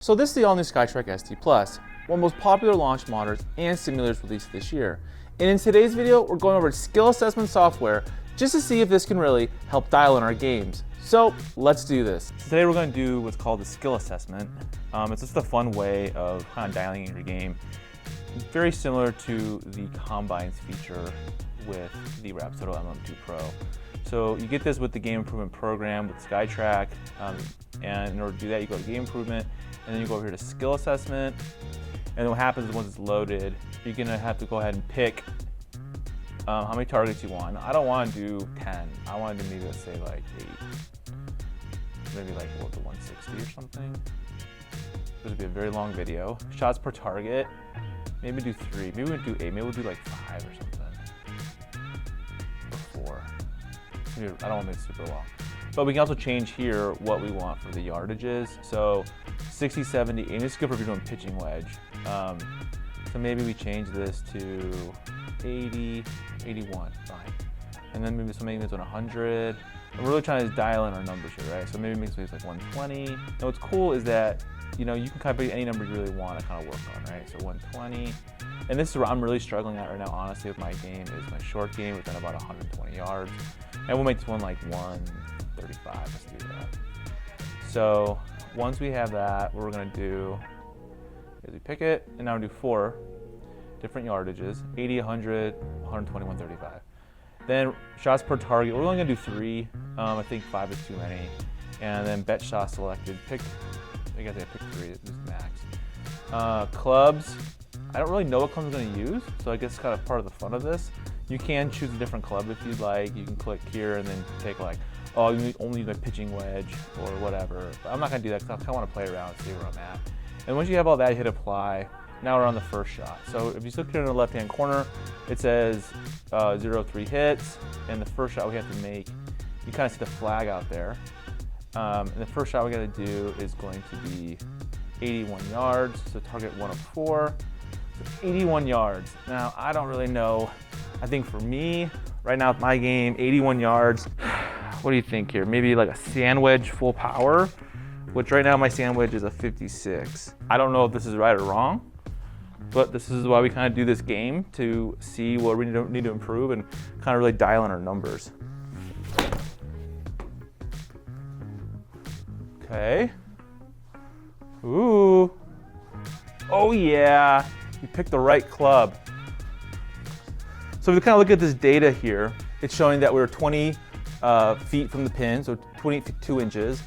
So this is the all-new SkyTrak ST Plus, one of the most popular launch monitors and simulators released this year. And in today's video, we're going over skill assessment software just to see if this can really help dial in our games. So let's do this. Today we're going to do what's called the skill assessment. It's just a fun way of kind of dialing in your game. Very similar to the combines feature with the Rapsodo MM2 Pro. So you get this with the game improvement program with SkyTrak, and in order to do that, you go to game improvement, and then you go over here to skill assessment. And then what happens is once it's loaded, you're gonna have to go ahead and pick how many targets you want. I don't want to do 10. I want to do maybe, let's say, like 8. Maybe like what, the 160 or something. This would be a very long video. Shots per target. Maybe do 3. Maybe we'll do 8. Maybe we'll do like 5 or something. Or 4. Maybe, I don't want to make it super long. But we can also change here what we want for the yardages. So 60, 70, and this is good for if you're doing pitching wedge. So maybe we change this to 80, 81, fine. And then maybe something that's on 100. And we're really trying to dial in our numbers here, right? So maybe it makes it like 120. And what's cool is that, you know, you can kind of pick any number you really want to kind of work on, right? So 120. And this is where I'm really struggling at right now, honestly, with my game, is my short game within about 120 yards. And we'll make this one like 135, let's do that. So once we have that, what we're gonna do is we pick it, and now we do 4 different yardages, 80, 100, 120, 135. Then shots per target, we're only gonna do 3. I think 5 is too many. And then bet shot selected, pick, I guess I pick 3, this is max. Clubs, I don't really know what clubs I'm gonna use, so I guess it's kind of part of the fun of this. You can choose a different club if you'd like. You can click here and then take like, oh, you only use a pitching wedge or whatever. But I'm not gonna do that because I kind of want to play around and see where I'm at. And once you have all that, you hit apply. Now we're on the first shot. So if you look here in the left-hand corner, it says 0-3 hits. And the first shot we have to make, you kind of see the flag out there. And the first shot we gotta do is going to be 81 yards. So target 1 of 4. So 81 yards. Now, I don't really know. I think for me, right now with my game, 81 yards, what do you think here? Maybe like a sand wedge full power, which right now my sand wedge is a 56. I don't know if this is right or wrong, but this is why we kind of do this game, to see what we need to improve and kind of really dial in our numbers. Okay. Ooh. Oh yeah, you picked the right club. So if we kind of look at this data here, it's showing that we're 20 feet from the pin, so 22 inches.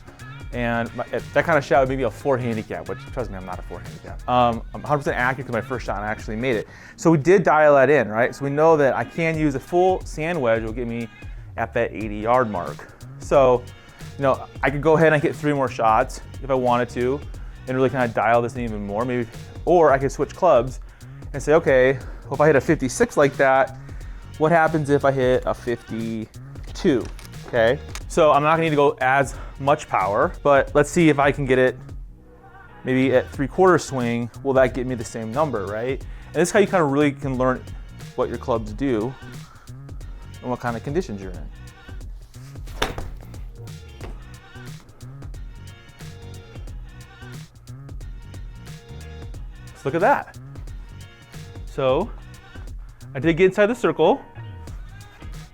And that kind of shot maybe a 4 handicap, which, trust me, I'm not a 4 handicap. I'm 100% accurate because my first shot actually made it. So we did dial that in, right? So we know that I can use a full sand wedge, will get me at that 80-yard mark. So, you know, I could go ahead and get 3 more shots if I wanted to, and really kind of dial this in even more, maybe. Or I could switch clubs and say, okay, well, if I hit a 56 like that, what happens if I hit a 52, okay? So I'm not gonna need to go as much power, but let's see if I can get it maybe at 3/4 swing. Will that get me the same number, right? And this is how you kind of really can learn what your clubs do and what kind of conditions you're in. Let's look at that. So I did get inside the circle,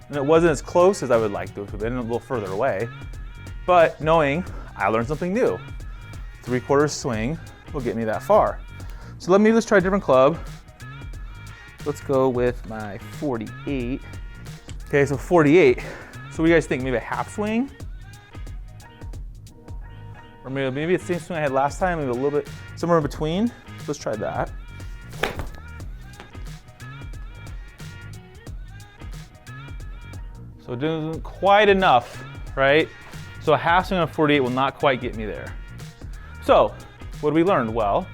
and it wasn't as close as I would like to have been, a little further away. But knowing I learned something new, 3/4 swing will get me that far. So let's try a different club. Let's go with my 48. Okay, so 48. So what do you guys think? Maybe a half swing? Or maybe it's the same swing I had last time, maybe a little bit, somewhere in between. Let's try that. So it isn't quite enough, right? So a half swing on 48 will not quite get me there. So what did we learn? Well,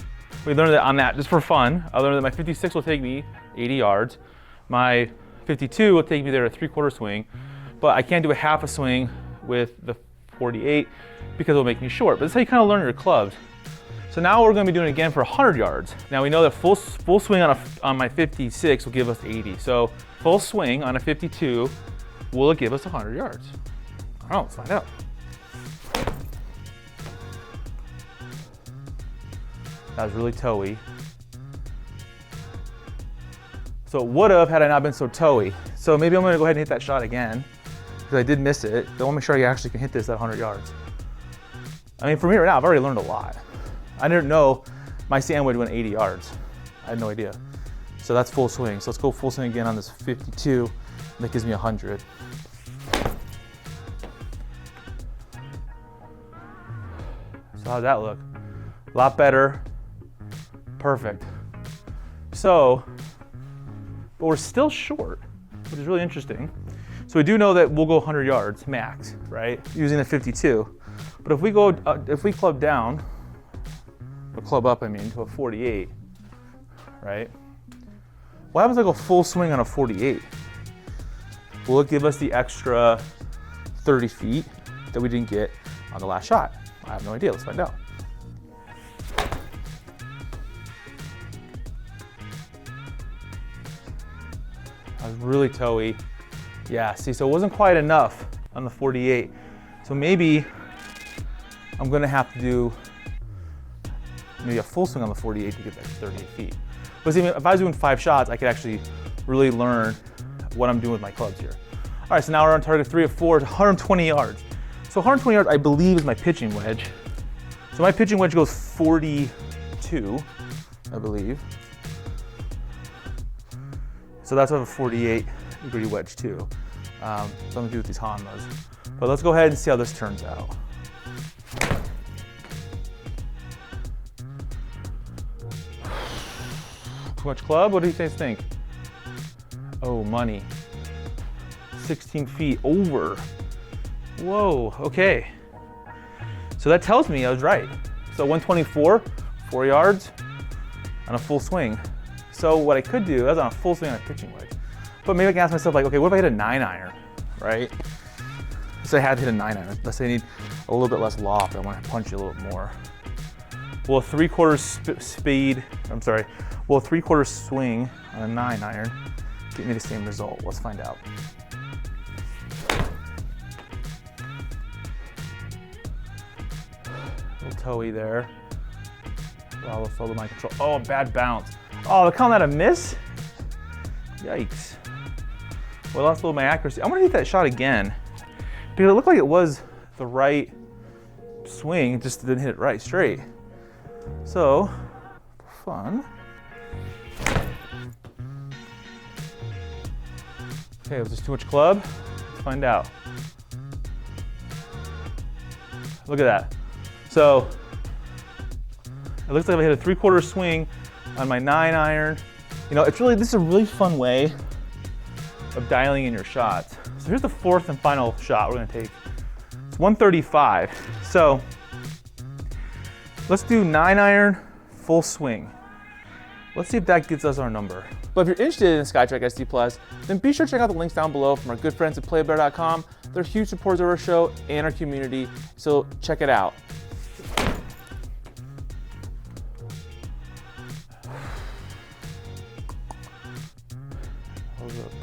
we learned that on that, just for fun, I learned that my 56 will take me 80 yards. My 52 will take me there at 3/4 swing, but I can't do a half a swing with the 48 because it'll make me short. But that's how you kind of learn your clubs. So now we're gonna be doing it again for 100 yards. Now we know that full swing on my 56 will give us 80. So full swing on a 52, will it give us 100 yards? I don't know, let's find out. That was really toey. So it would have had I not been so toey. So maybe I'm gonna go ahead and hit that shot again because I did miss it. I wanna make sure I actually can hit this at 100 yards. I mean, for me right now, I've already learned a lot. I didn't know my sandwich went 80 yards. I had no idea. So that's full swing. So let's go full swing again on this 52. And that gives me 100. So how'd that look? A lot better. Perfect. So, but we're still short, which is really interesting. So we do know that we'll go 100 yards max, right? Using the 52. But if we club down, or club up, I mean, to a 48, right? What happens if I go full swing on a 48? Will it give us the extra 30 feet that we didn't get on the last shot? I have no idea, let's find out. I was really toey. Yeah, see, so it wasn't quite enough on the 48. So maybe I'm gonna have to do maybe a full swing on the 48 to get that 38 feet. But see, if I was doing 5 shots, I could actually really learn what I'm doing with my clubs here. All right, so now we're on target 3 of 4, it's 120 yards. So 120 yards, I believe, is my pitching wedge. So my pitching wedge goes 42, I believe. So that's a 48-degree wedge too. So I'm gonna do with these Hondas. But let's go ahead and see how this turns out. Too much club? What do you guys think? Oh, money. 16 feet over. Whoa, okay. So that tells me I was right. So 124, 4 yards on a full swing. So what I could do, that's on a full swing on a pitching wedge. But maybe I can ask myself, like, okay, what if I hit a 9-iron, right? So I had to hit a 9-iron. Let's say I need a little bit less loft. I want to punch you a little bit more. Will a 3/4 will a 3/4 swing on a 9-iron get me the same result? Let's find out. A little toey there. Wow, let's hold my control. Oh, a bad bounce. Oh, they're calling that a miss? Yikes. Well, I lost a little of my accuracy. I'm gonna hit that shot again because it looked like it was the right swing, it just didn't hit it right straight. So, fun. Okay, was this too much club? Let's find out. Look at that. So, it looks like I hit a 3/4 swing on my 9-iron. You know, this is a really fun way of dialing in your shots. So here's the 4th and final shot we're gonna take. It's 135. So let's do 9-iron, full swing. Let's see if that gets us our number. But if you're interested in SkyTrak ST Plus, then be sure to check out the links down below from our good friends at playbetter.com. They're huge supporters of our show and our community, so check it out.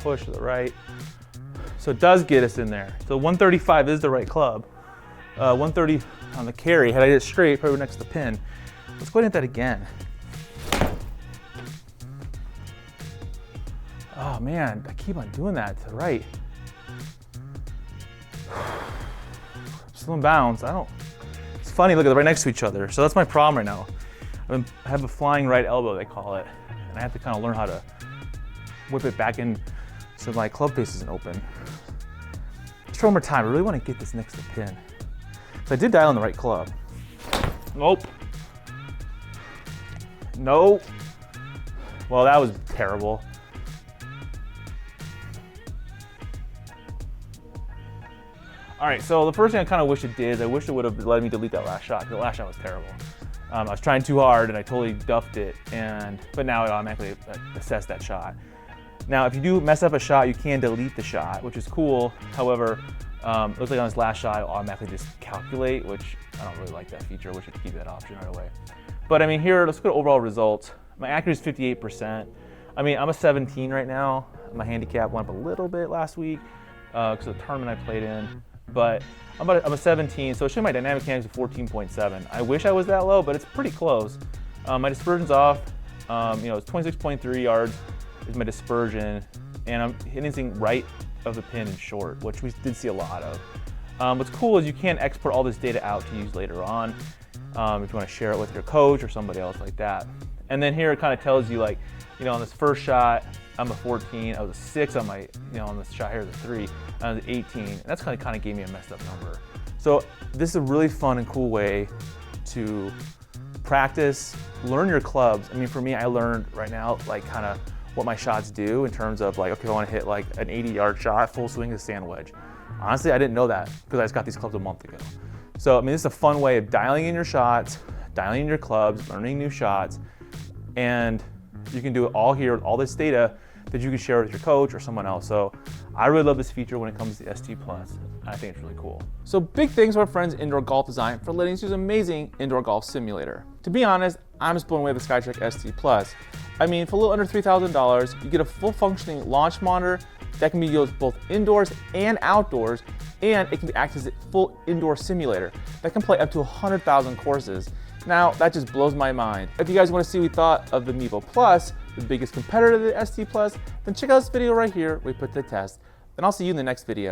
Push to the right. So it does get us in there. So 135 is the right club. 130 on the carry. Had I hit it straight, probably next to the pin. Let's go ahead and hit that again. Oh man, I keep on doing that to the right. Still in bounds. It's funny, look at they're right next to each other. So that's my problem right now. I have a flying right elbow, they call it. And I have to kind of learn how to whip it back in so my club face isn't open. Let's try one more time. I really want to get this next to the pin. So I did dial in the right club. Nope. Nope. Well, that was terrible. All right, so the first thing I kind of wish it did is I wish it would have let me delete that last shot, because the last shot was terrible. I was trying too hard and I totally duffed it, but now it automatically assessed that shot. Now, if you do mess up a shot, you can delete the shot, which is cool. However, it looks like on this last shot, it'll automatically just calculate, which I don't really like that feature. I wish it could keep that option right away. But I mean, here, let's go to overall results. My accuracy is 58%. I mean, I'm a 17 right now. My handicap went up a little bit last week because of the tournament I played in. But I'm a 17, so showing my dynamic mechanics of 14.7. I wish I was that low, but it's pretty close. My dispersion's off. It's 26.3 yards is my dispersion, and I'm hitting right of the pin and short, which we did see a lot of. What's cool is you can export all this data out to use later on if you want to share it with your coach or somebody else like that. And then here it kind of tells you, like, on this first shot, I'm a 14. I was a 6 on my, on this shot here, the 3. I was 18. And that's kind of gave me a messed up number. So this is a really fun and cool way to practice, learn your clubs. I mean, for me, I learned right now, like, kind of what my shots do in terms of, like, okay, I want to hit like an 80-yard shot, full swing to sand wedge. Honestly, I didn't know that because I just got these clubs a month ago. So, I mean, this is a fun way of dialing in your shots, dialing in your clubs, learning new shots, and you can do it all here with all this data that you can share with your coach or someone else. So I really love this feature when it comes to the ST Plus. I think it's really cool. So big thanks to our friends Indoor Golf Design for letting us use amazing indoor golf simulator. To be honest, I'm just blown away with the SkyTrak ST Plus. I mean, for a little under $3,000, you get a full functioning launch monitor that can be used both indoors and outdoors, and it can be acted as a full indoor simulator that can play up to 100,000 courses. Now, that just blows my mind. If you guys want to see what we thought of the Mevo Plus, the biggest competitor to the ST Plus, then check out this video right here where we put the test. And I'll see you in the next video.